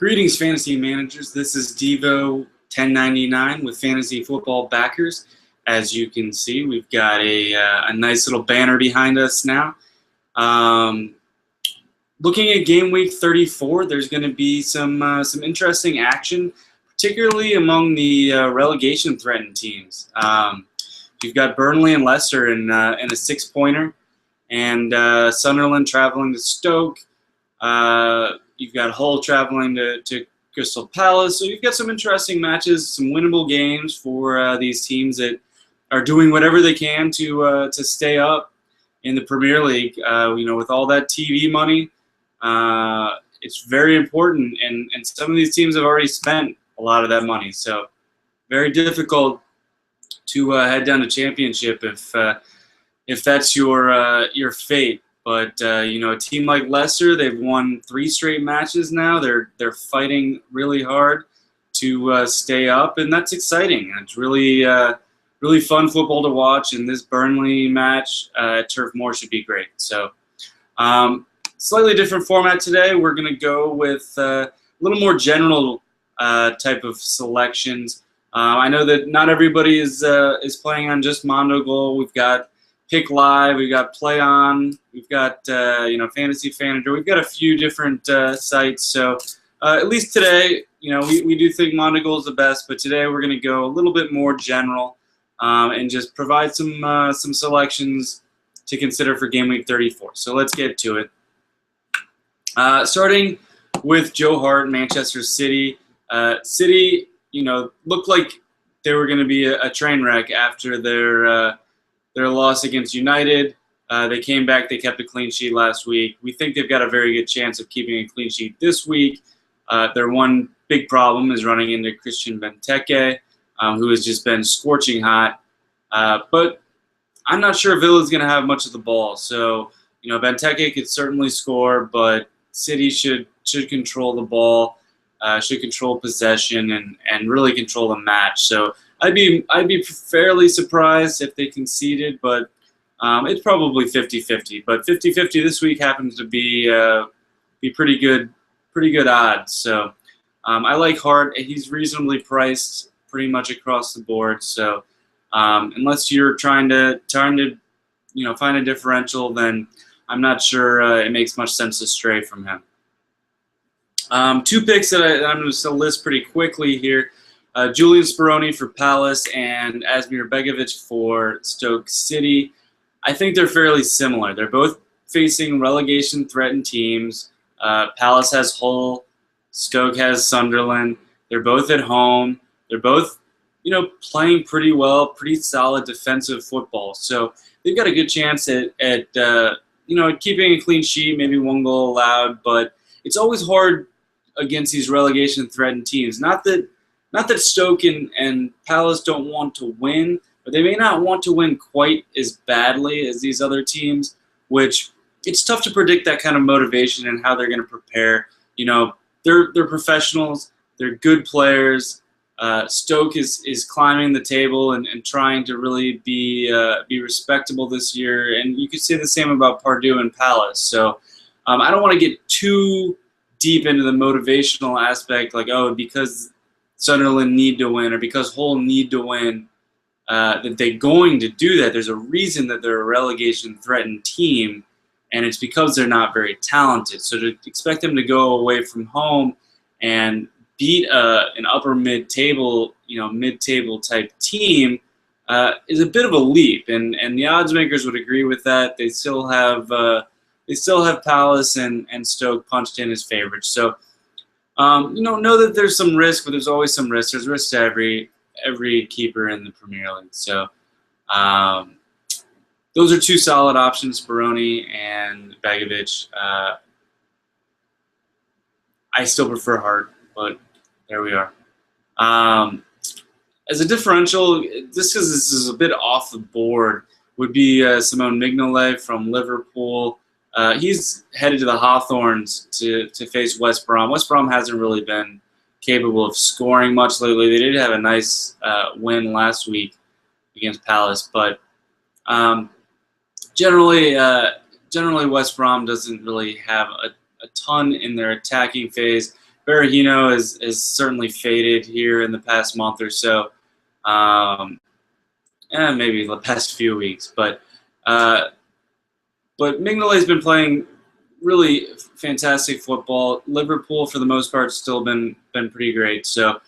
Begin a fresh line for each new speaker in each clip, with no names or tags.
Greetings, fantasy managers. This is Devo 1099 with Fantasy Football Backers. As you can see, we've got a nice little banner behind us now. Looking at Game Week 34, there's going to be some interesting action, particularly among the relegation-threatened teams. You've got Burnley and Leicester in a six-pointer, and Sunderland traveling to Stoke. You've got Hull traveling to Crystal Palace. So you've got some interesting matches, some winnable games for these teams that are doing whatever they can to stay up in the Premier League. With all that TV money, it's very important, and some of these teams have already spent a lot of that money. So very difficult to head down to championship if that's your fate. But a team like Leicester, they've won 3 straight matches now. They're fighting really hard to stay up, and that's exciting. It's really fun football to watch. And this Burnley match at Turf Moor should be great. So, slightly different format today. We're going to go with a little more general type of selections. I know that not everybody is playing on just Mondo Goal. We've got Pick Live, we've got Play On, we've got Fantasy Fanager. We've got a few different sites. So at least today, we do think Mondo Goal is the best, but today we're going to go a little bit more general and just provide some selections to consider for Game Week 34. So let's get to it. Starting with Joe Hart, Manchester City. City, looked like they were going to be a train wreck after their loss against United. They came back. They kept a clean sheet last week. We think they've got a very good chance of keeping a clean sheet this week. Their one big problem is running into Christian Benteke, who has just been scorching hot. But I'm not sure Villa's going to have much of the ball. So, Benteke could certainly score, but City should control the ball, should control possession, and really control the match. So I'd be fairly surprised if they conceded, but it's probably 50-50. But 50-50 this week happens to be pretty good odds. So I like Hart. He's reasonably priced pretty much across the board. So unless you're trying to find a differential, then I'm not sure it makes much sense to stray from him. 2 picks that I'm going to list pretty quickly here. Julian Speroni for Palace and Asmir Begovic for Stoke City. I think they're fairly similar. They're both facing relegation-threatened teams. Palace has Hull. Stoke has Sunderland. They're both at home. They're both, playing pretty well, pretty solid defensive football. So they've got a good chance at keeping a clean sheet, maybe 1 goal allowed. But it's always hard against these relegation-threatened teams. Not that Stoke and Palace don't want to win, but they may not want to win quite as badly as these other teams, which it's tough to predict that kind of motivation and how they're going to prepare. They're professionals. They're good players. Stoke is climbing the table and trying to really be respectable this year. And you could say the same about Pardew and Palace. So I don't want to get too deep into the motivational aspect, like, because Sunderland need to win or because Hull need to win, that they're going to do that. There's a reason that they're a relegation-threatened team, and it's because they're not very talented. So to expect them to go away from home and beat an upper mid-table, mid-table type team is a bit of a leap, and the odds makers would agree with that. They still have Palace and Stoke punched in as favorites. So. Know that there's some risk, but there's always some risk. There's risk to every keeper in the Premier League. So those are 2 solid options, Speroni and Begovic. I still prefer Hart, but there we are. As a differential, just because this is a bit off the board, would be Simone Mignola from Liverpool. He's headed to the Hawthorns to face West Brom. West Brom hasn't really been capable of scoring much lately. They did have a nice win last week against Palace, but generally West Brom doesn't really have a ton in their attacking phase. Berahino has certainly faded here in the past month or so, and maybe the past few weeks. But Mignola has been playing really fantastic football. Liverpool, for the most part, still been pretty great. So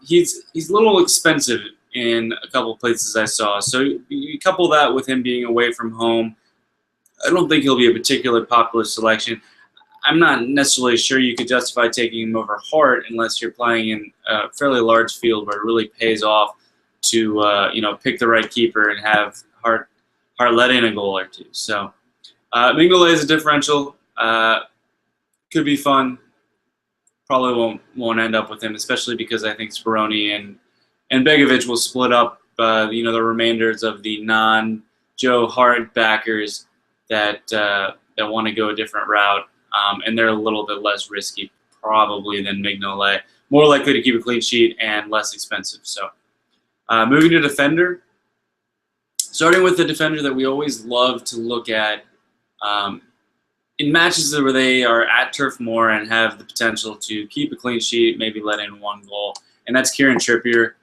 he's a little expensive in a couple of places I saw. So you couple that with him being away from home, I don't think he'll be a particularly popular selection. I'm not necessarily sure you could justify taking him over Hart unless you're playing in a fairly large field where it really pays off to pick the right keeper and have Hart let in a goal or two. So Mignola is a differential. Could be fun. Probably won't end up with him, especially because I think Speroni and Begovic will split up the remainders of the non-Joe Hart backers that want to go a different route, and they're a little bit less risky probably than Mignola. More likely to keep a clean sheet and less expensive. So moving to defender, starting with the defender that we always love to look at in matches where they are at Turf Moor and have the potential to keep a clean sheet, maybe let in one goal, and that's Kieran Trippier.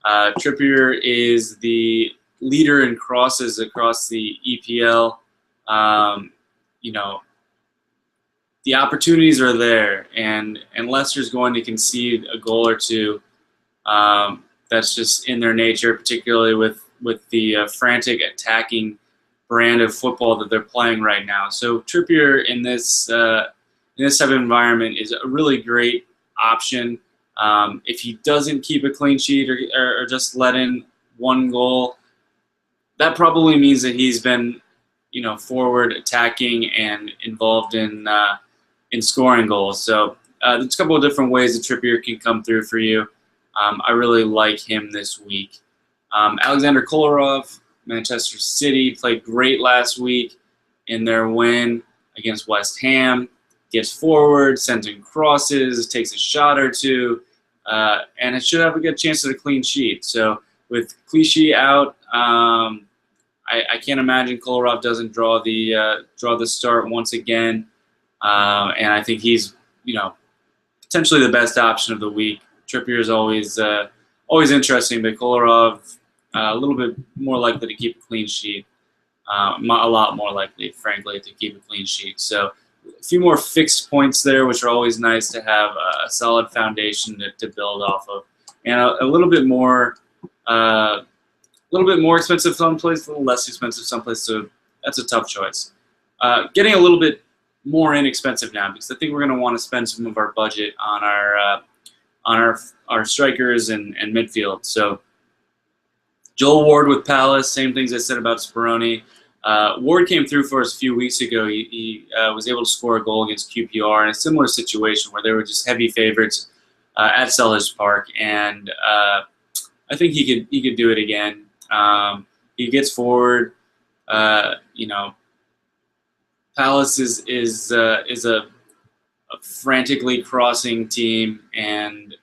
Trippier is the leader in crosses across the EPL. The opportunities are there, and Leicester's going to concede a goal or two. That's just in their nature, particularly with the frantic attacking brand of football that they're playing right now. So Trippier in this type of environment is a really great option. If he doesn't keep a clean sheet or just let in one goal, that probably means that he's been forward attacking and involved in scoring goals. So there's a couple of different ways that Trippier can come through for you. I really like him this week. Alexander Kolarov, Manchester City, played great last week in their win against West Ham. Gets forward, sends in crosses, takes a shot or two, and it should have a good chance at a clean sheet. So with Clichy out, I can't imagine Kolarov doesn't draw the start once again, and I think he's potentially the best option of the week. Trippier is always interesting, but Kolarov a little bit more likely to keep a clean sheet, a lot more likely, frankly, to keep a clean sheet. So a few more fixed points there, which are always nice to have a solid foundation to build off of, and a little bit more expensive someplace, a little less expensive someplace. So that's a tough choice. Getting a little bit more inexpensive now, because I think we're going to want to spend some of our budget on our strikers and midfield. So Joel Ward with Palace, same things I said about Speroni. Ward came through for us a few weeks ago. He was able to score a goal against QPR in a similar situation where they were just heavy favorites at Selhurst Park, and I think he could do it again. He gets forward. Palace is a frantically crossing team, and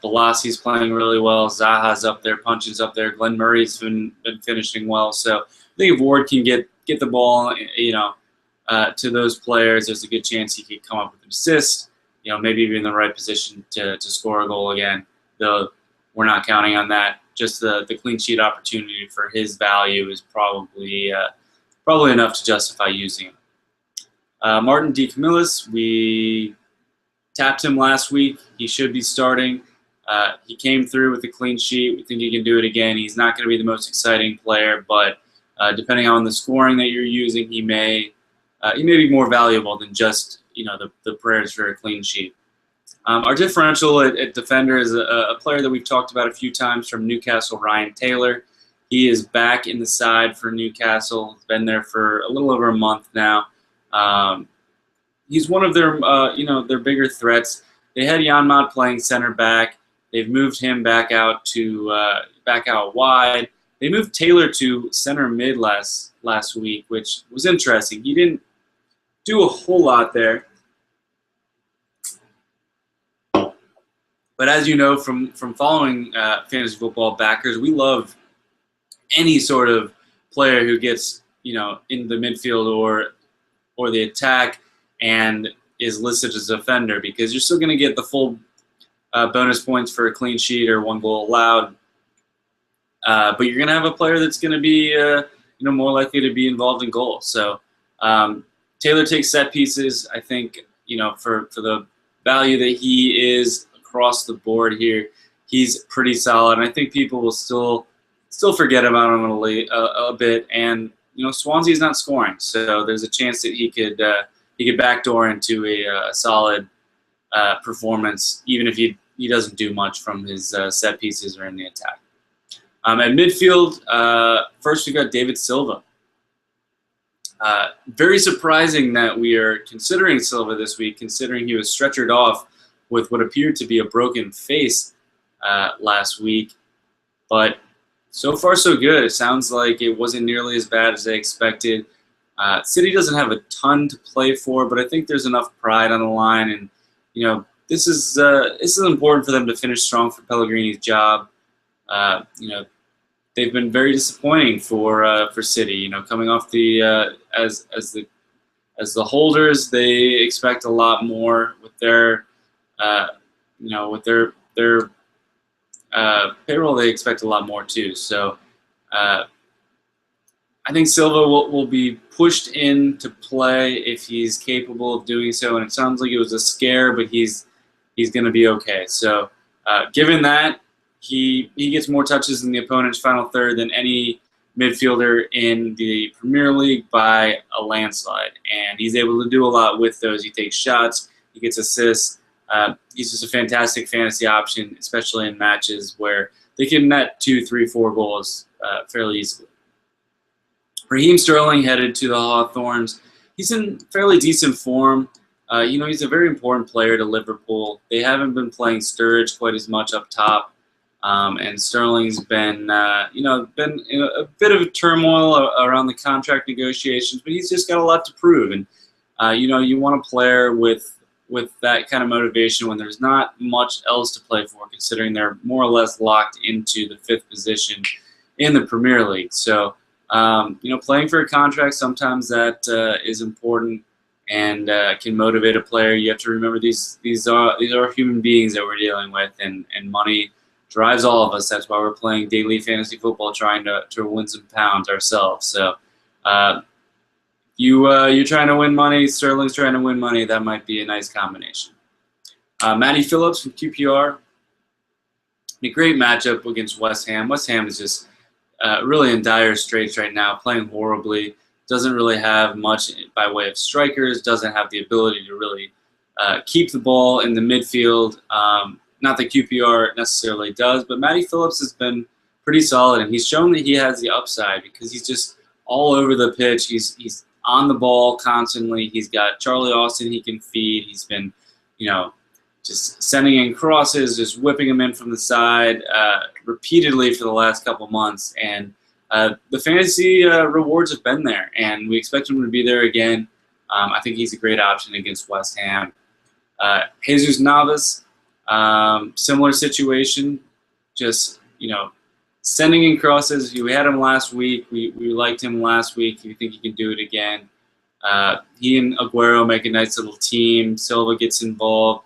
Bolassi's playing really well. Zaha's up there, Punch's up there. Glenn Murray's been finishing well. So I think if Ward can get the ball, to those players, there's a good chance he could come up with an assist. Maybe even in the right position to score a goal again. Though we're not counting on that. Just the clean sheet opportunity for his value is probably enough to justify using him. Martin D. Camillus, we tapped him last week. He should be starting. He came through with a clean sheet. We think he can do it again. He's not going to be the most exciting player, but depending on the scoring that you're using, he may be more valuable than just the prayers for a clean sheet. Our differential at defender is a player that we've talked about a few times from Newcastle, Ryan Taylor. He is back in the side for Newcastle. He's been there for a little over a month now. He's one of their their bigger threats. They had Janmaat playing center back. They've moved him back out wide. They moved Taylor to center mid last week, which was interesting. He didn't do a whole lot there. But as you know from following fantasy football backers, we love any sort of player who gets in the midfield or the attack and is listed as a defender, because you're still going to get the full bonus points for a clean sheet or 1 goal allowed. But you're going to have a player that's going to be more likely to be involved in goals. So Taylor takes set pieces. I think for the value that he is across the board here, he's pretty solid. And I think people will still forget about him a bit. And Swansea's not scoring, so there's a chance that he could backdoor into a solid performance, even if he doesn't do much from his set pieces or in the attack. At midfield, first we've got David Silva. Very surprising that we are considering Silva this week, considering he was stretchered off with what appeared to be a broken face last week. But so far, so good. It sounds like it wasn't nearly as bad as they expected. City doesn't have a ton to play for, but I think there's enough pride on the line, and this is important for them to finish strong for Pellegrini's job. They've been very disappointing for City. Coming off the as the holders, they expect a lot more with their payroll. They expect a lot more too. So I think Silva will be pushed in to play if he's capable of doing so, and it sounds like it was a scare, but he's going to be okay. So given that, he gets more touches in the opponent's final third than any midfielder in the Premier League by a landslide, and he's able to do a lot with those. He takes shots, he gets assists. He's just a fantastic fantasy option, especially in matches where they can net 2, 3, 4 goals fairly easily. Raheem Sterling headed to the Hawthorns. He's in fairly decent form. He's a very important player to Liverpool. They haven't been playing Sturridge quite as much up top, and Sterling's been in a bit of turmoil around the contract negotiations, but he's just got a lot to prove. And you want a player with that kind of motivation when there's not much else to play for, considering they're more or less locked into the 5th position in the Premier League. So, playing for a contract, sometimes that is important and can motivate a player. You have to remember these are human beings that we're dealing with, and money drives all of us. That's why we're playing daily fantasy football, trying to win some pounds ourselves. So, you're trying to win money, Sterling's trying to win money. That might be a nice combination. Michail Phillips from QPR. A great matchup against West Ham. West Ham is just really in dire straits right now, playing horribly. Doesn't really have much by way of strikers. Doesn't have the ability to really keep the ball in the midfield. Not that QPR necessarily does, but Michail Phillips has been pretty solid, and he's shown that he has the upside because he's just all over the pitch. He's on the ball constantly. He's got Charlie Austin he can feed. He's been, just sending in crosses, just whipping them in from the side repeatedly for the last couple months. And the fantasy rewards have been there, and we expect him to be there again. I think he's a great option against West Ham. Jesus Navas, similar situation, just, sending in crosses. We had him last week. We liked him last week. We think he can do it again. He and Aguero make a nice little team. Silva gets involved.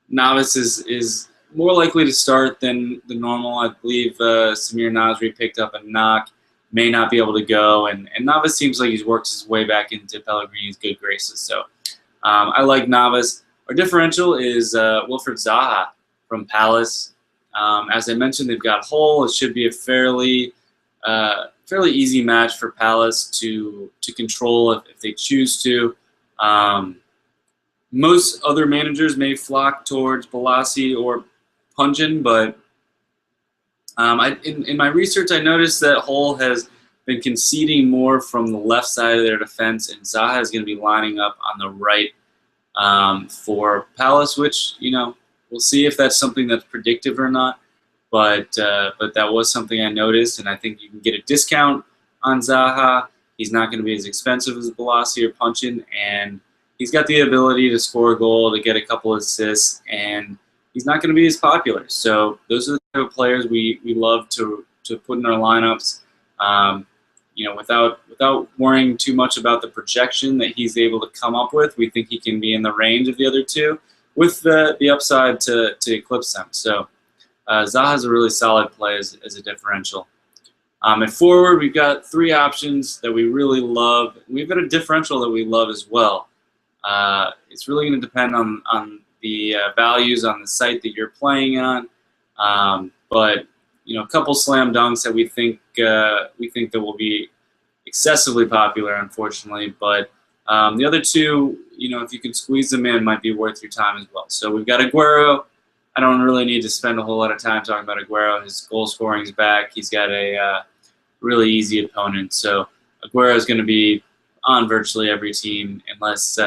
Navas is more likely to start than the normal. I believe Samir Nasri picked up a knock, may not be able to go, and Navas seems like he's worked his way back into Pellegrini's good graces. So I like Navas. Our differential is Wilfried Zaha from Palace. As I mentioned, they've got Hull. It should be a fairly easy match for Palace to control if they choose to. Most other managers may flock towards Balassi or Punjin, but in my research, I noticed that Hull has been conceding more from the left side of their defense, and Zaha is going to be lining up on the right for Palace, which, we'll see if that's something that's predictive or not. But that was something I noticed, and I think you can get a discount on Zaha. He's not going to be as expensive as Balassi or Punchin, and he's got the ability to score a goal, to get a couple of assists, and he's not going to be as popular. So those are the type of players we love to put in our lineups. without worrying too much about the projection that he's able to come up with, we think he can be in the range of the other two, with the upside to eclipse them. So Zaha is a really solid play as a differential. At forward, we've got 3 options that we really love. We've got a differential that we love as well. It's really going to depend on the values on the site that you're playing on. But a couple slam dunks that we think that will be excessively popular, unfortunately. But the other 2, if you can squeeze them in, might be worth your time as well. So we've got Aguero. I don't really need to spend a whole lot of time talking about Aguero. His goal scoring is back. He's got a really easy opponent. So Aguero is going to be on virtually every team unless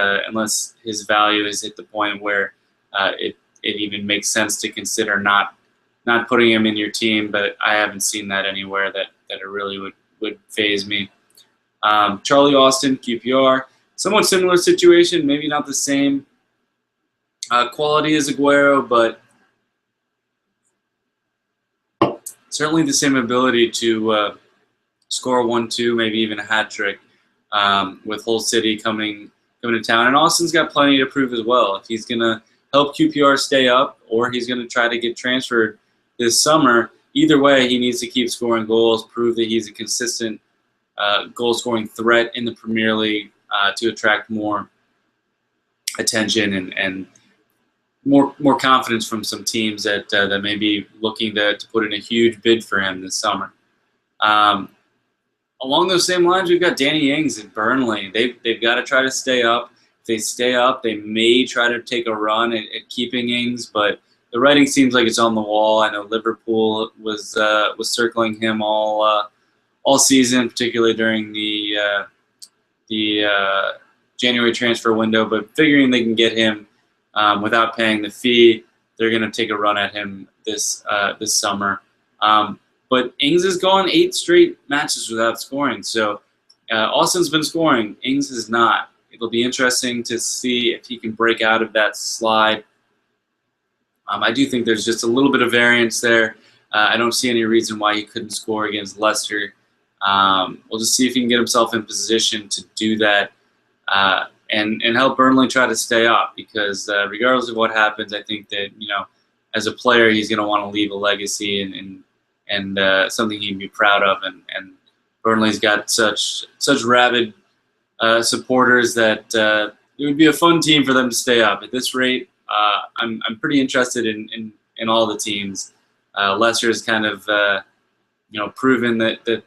his value is at the point where it even makes sense to consider not putting him in your team. But I haven't seen that anywhere that it really would faze me. Charlie Austin, QPR, somewhat similar situation, maybe not the same quality as Aguero, but certainly the same ability to score 1-2, maybe even a hat trick with Hull City coming to town. And Austin's got plenty to prove as well. If he's going to help QPR stay up, or he's going to try to get transferred this summer, either way, he needs to keep scoring goals, prove that he's a consistent goal-scoring threat in the Premier League to attract more attention and more confidence from some teams that may be looking to put in a huge bid for him this summer. Along those same lines, we've got Danny Ings at Burnley. They've got to try to stay up. If they stay up, they may try to take a run at keeping Ings, but the writing seems like it's on the wall. I know Liverpool was circling him all season, particularly during the January transfer window, but figuring they can get him without paying the fee, they're going to take a run at him this summer. But Ings has gone 8 straight matches without scoring. So Austin's been scoring. Ings has not. It'll be interesting to see if he can break out of that slide. I do think there's just a little bit of variance there. I don't see any reason why he couldn't score against Leicester. We'll just see if he can get himself in position to do that and help Burnley try to stay up, because regardless of what happens, I think that, as a player, he's going to want to leave a legacy and something he'd be proud of. And Burnley's got such rabid supporters that it would be a fun team for them to stay up. At this rate, I'm pretty interested in all the teams. Leicester has kind of proven that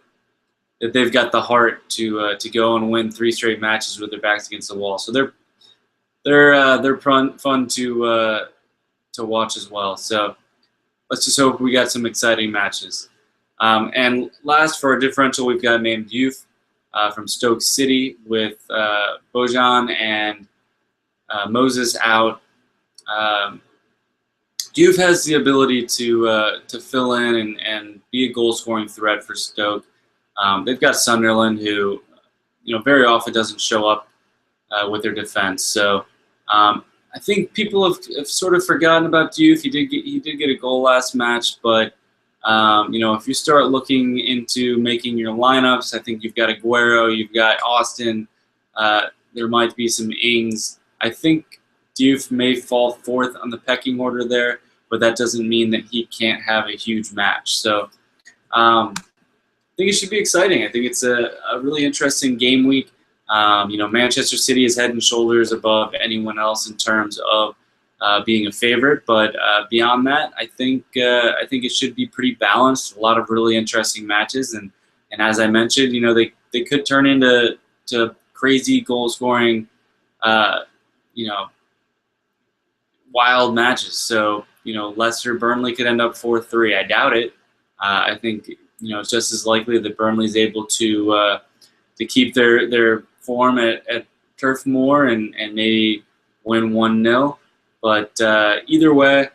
they've got the heart to go and win 3 straight matches with their backs against the wall. So they're fun to watch as well. So let's just hope we got some exciting matches. And last, for our differential, we've got named Youth from Stoke City with Bojan and Moses out. Diouf has the ability to fill in and be a goal-scoring threat for Stoke. They've got Sunderland, who very often doesn't show up with their defense. So I think people have sort of forgotten about Diouf. He did get a goal last match, but if you start looking into making your lineups, I think you've got Aguero, you've got Austin. There might be some Ings. I think Diouf may fall 4th on the pecking order there, but that doesn't mean that he can't have a huge match. So I think it should be exciting. I think it's a really interesting game week. Manchester City is head and shoulders above anyone else in terms of being a favorite, but beyond that, I think it should be pretty balanced. A lot of really interesting matches, and as I mentioned, they could turn into crazy goal scoring, wild matches. So Leicester Burnley could end up 4-3. I doubt it. I think it's just as likely that Burnley's able to keep their form at Turf Moor and maybe win 1-0. But either way,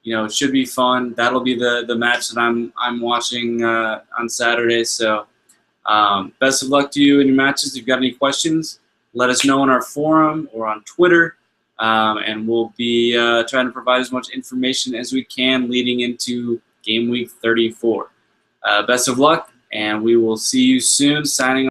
it should be fun. That'll be the match that I'm watching on Saturday. So best of luck to you in your matches. If you've got any questions, let us know on our forum or on Twitter, and we'll be trying to provide as much information as we can leading into Game Week 34. Best of luck, And we will see you soon. Signing